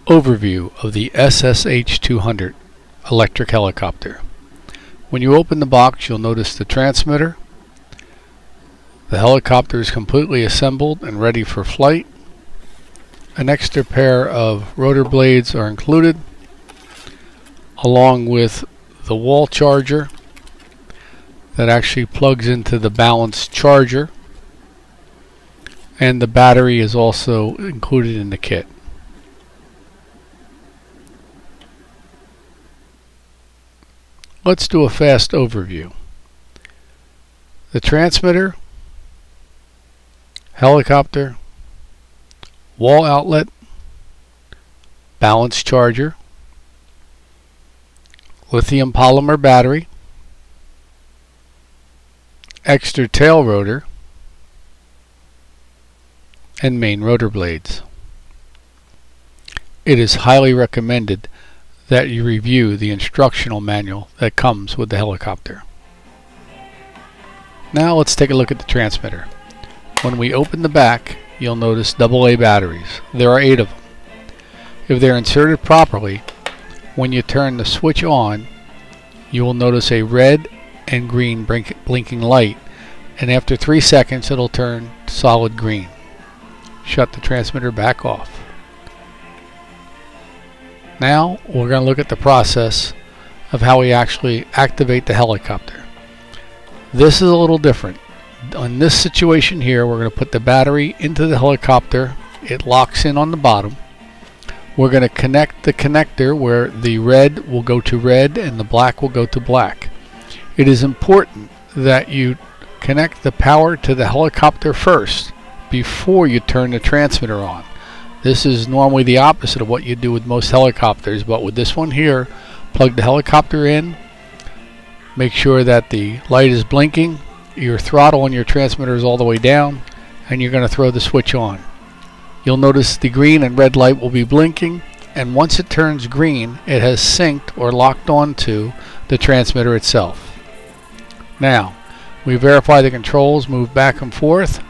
Overview of the SSH 200 electric helicopter. When you open the box, you'll notice the transmitter. The helicopter is completely assembled and ready for flight. An extra pair of rotor blades are included, along with the wall charger that actually plugs into the balanced charger, and the battery is also included in the kit. Let's do a fast overview. The transmitter, helicopter, wall outlet, balance charger, lithium polymer battery, extra tail rotor, and main rotor blades. It is highly recommended that you review the instructional manual that comes with the helicopter. Now let's take a look at the transmitter. When we open the back, you'll notice AA batteries. There are 8 of them. If they're inserted properly, when you turn the switch on, you will notice a red and green blinking light, and after 3 seconds it'll turn solid green. Shut the transmitter back off. Now we're going to look at the process of how we actually activate the helicopter. This is a little different. On this situation here, we're going to put the battery into the helicopter. It locks in on the bottom. We're going to connect the connector where the red will go to red and the black will go to black. It is important that you connect the power to the helicopter first before you turn the transmitter on. This is normally the opposite of what you do with most helicopters, but with this one here, plug the helicopter in, make sure that the light is blinking, your throttle on your transmitter is all the way down, and you're going to throw the switch on. You'll notice the green and red light will be blinking, and once it turns green, it has synced or locked onto the transmitter itself. Now, we verify the controls move back and forth.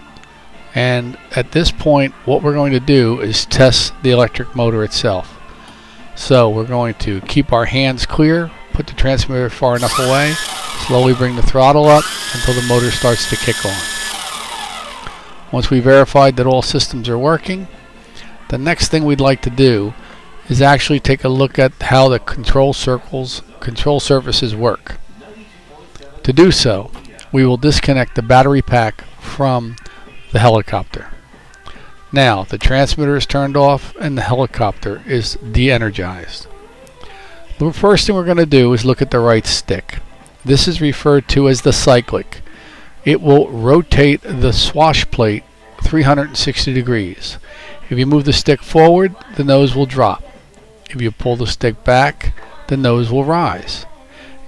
And at this point, what we're going to do is test the electric motor itself. So we're going to keep our hands clear, put the transmitter far enough away, slowly bring the throttle up until the motor starts to kick on. Once we verified that all systems are working, the next thing we'd like to do is actually take a look at how the control surfaces work. To do so, we will disconnect the battery pack from the helicopter. Now the transmitter is turned off and the helicopter is de-energized. The first thing we're going to do is look at the right stick. This is referred to as the cyclic. It will rotate the swash plate 360 degrees. If you move the stick forward, the nose will drop. If you pull the stick back, the nose will rise.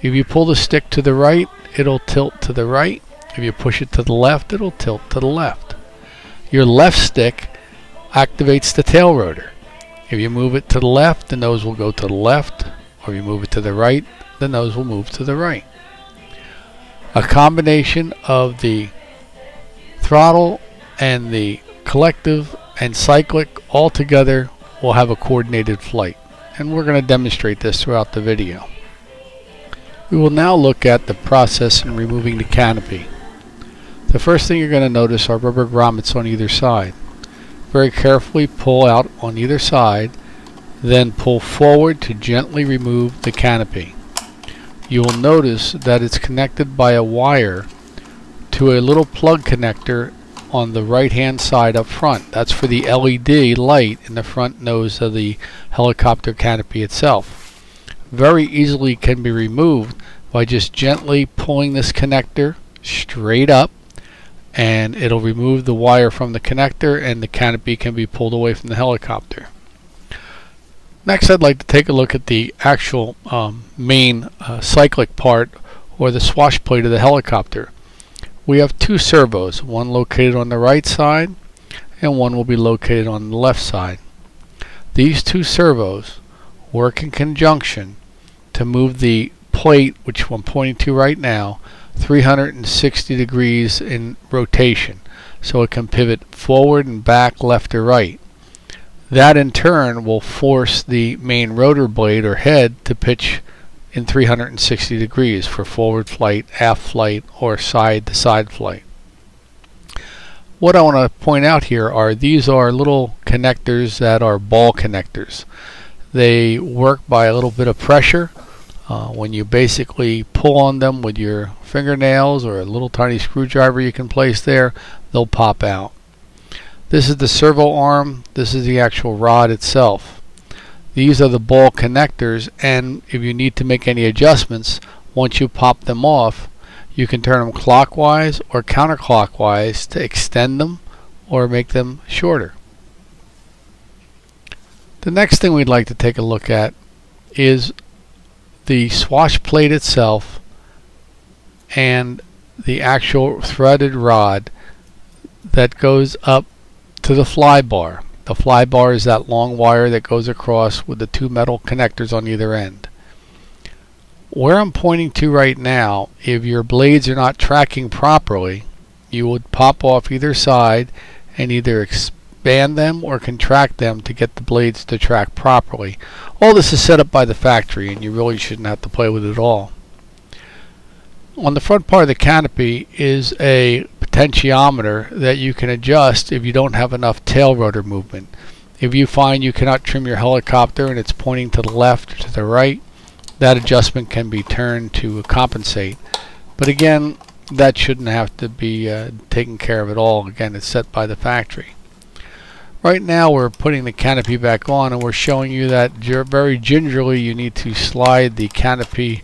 If you pull the stick to the right, it'll tilt to the right. If you push it to the left, it'll tilt to the left. Your left stick activates the tail rotor. If you move it to the left, the nose will go to the left, or if you move it to the right, the nose will move to the right. A combination of the throttle and the collective and cyclic all together will have a coordinated flight, and we're going to demonstrate this throughout the video. We will now look at the process in removing the canopy. The first thing you're going to notice are rubber grommets on either side. Very carefully pull out on either side, then pull forward to gently remove the canopy. You will notice that it's connected by a wire to a little plug connector on the right hand side up front. That's for the LED light in the front nose of the helicopter canopy itself. Very easily can be removed by just gently pulling this connector straight up, and it'll remove the wire from the connector and the canopy can be pulled away from the helicopter. Next, I'd like to take a look at the actual main cyclic part, or the swash plate of the helicopter. We have 2 servos, one located on the right side and one will be located on the left side. These 2 servos work in conjunction to move the plate, which I'm pointing to right now, 360 degrees in rotation, so it can pivot forward and back, left or right. That in turn will force the main rotor blade or head to pitch in 360 degrees for forward flight, aft flight, or side to side flight. What I want to point out here are these are little connectors that are ball connectors. They work by a little bit of pressure. When you basically pull on them with your fingernails or a little tiny screwdriver you can place there, they'll pop out. This is the servo arm. This is the actual rod itself. These are the ball connectors, and if you need to make any adjustments, once you pop them off, you can turn them clockwise or counterclockwise to extend them or make them shorter. The next thing we'd like to take a look at is the swash plate itself and the actual threaded rod that goes up to the fly bar. The fly bar is that long wire that goes across with the two metal connectors on either end. Where I'm pointing to right now, if your blades are not tracking properly, you would pop off either side and either expand them or contract them to get the blades to track properly. All this is set up by the factory, and you really shouldn't have to play with it all. On the front part of the canopy is a potentiometer that you can adjust if you don't have enough tail rotor movement. If you find you cannot trim your helicopter and it's pointing to the left or to the right, that adjustment can be turned to compensate. But again, that shouldn't have to be taken care of at all. Again, it's set by the factory. Right now we're putting the canopy back on, and we're showing you that very gingerly you need to slide the canopy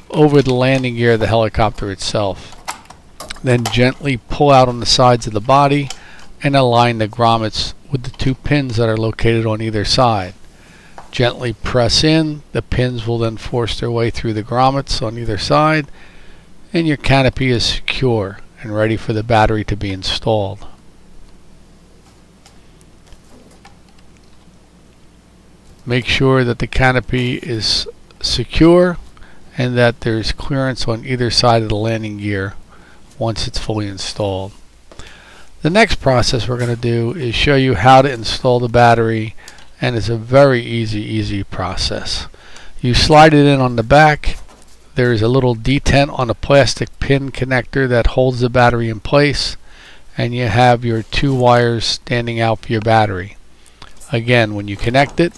over the landing gear of the helicopter itself. Then gently pull out on the sides of the body and align the grommets with the two pins that are located on either side. Gently press in. The pins will then force their way through the grommets on either side, and your canopy is secure and ready for the battery to be installed. Make sure that the canopy is secure and that there's clearance on either side of the landing gear once it's fully installed. The next process we're going to do is show you how to install the battery, and it's a very easy process. You slide it in on the back. There is a little detent on a plastic pin connector that holds the battery in place, and you have your two wires standing out for your battery. Again, when you connect it,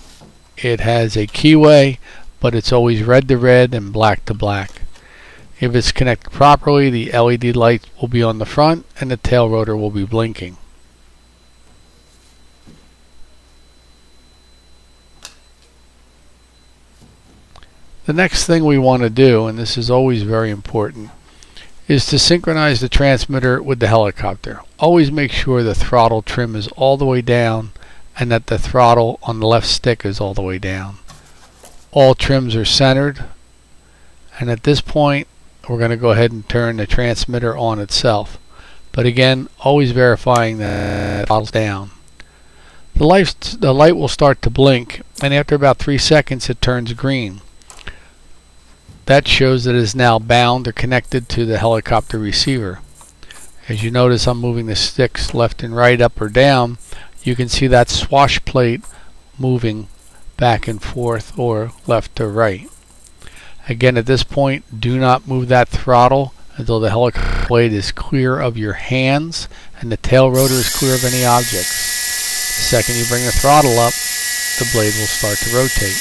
it has a keyway, but it's always red to red and black to black. If it's connected properly, the LED light will be on the front and the tail rotor will be blinking. The next thing we want to do, and this is always very important, is to synchronize the transmitter with the helicopter. Always make sure the throttle trim is all the way down and that the throttle on the left stick is all the way down. All trims are centered, and at this point we're going to go ahead and turn the transmitter on itself. But again, always verifying that the throttle's down. The light will start to blink, and after about 3 seconds it turns green. That shows that it is now bound or connected to the helicopter receiver. As you notice, I'm moving the sticks left and right, up or down. You can see that swash plate moving back and forth or left to right. Again, at this point, do not move that throttle until the helicopter blade is clear of your hands and the tail rotor is clear of any objects. The second you bring the throttle up, the blade will start to rotate.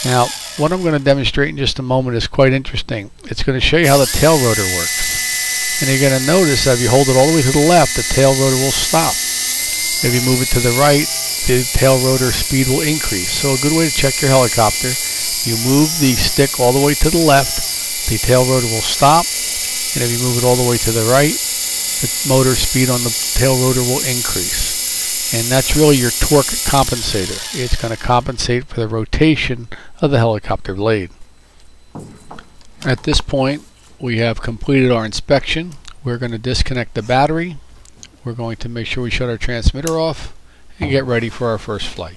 Now, what I'm going to demonstrate in just a moment is quite interesting. It's going to show you how the tail rotor works. And you're going to notice that if you hold it all the way to the left, the tail rotor will stop. If you move it to the right, the tail rotor speed will increase. So a good way to check your helicopter, you move the stick all the way to the left, the tail rotor will stop, and if you move it all the way to the right, the motor speed on the tail rotor will increase. And that's really your torque compensator. It's going to compensate for the rotation of the helicopter blade. At this point, we have completed our inspection. We're going to disconnect the battery. We're going to make sure we shut our transmitter off and get ready for our first flight.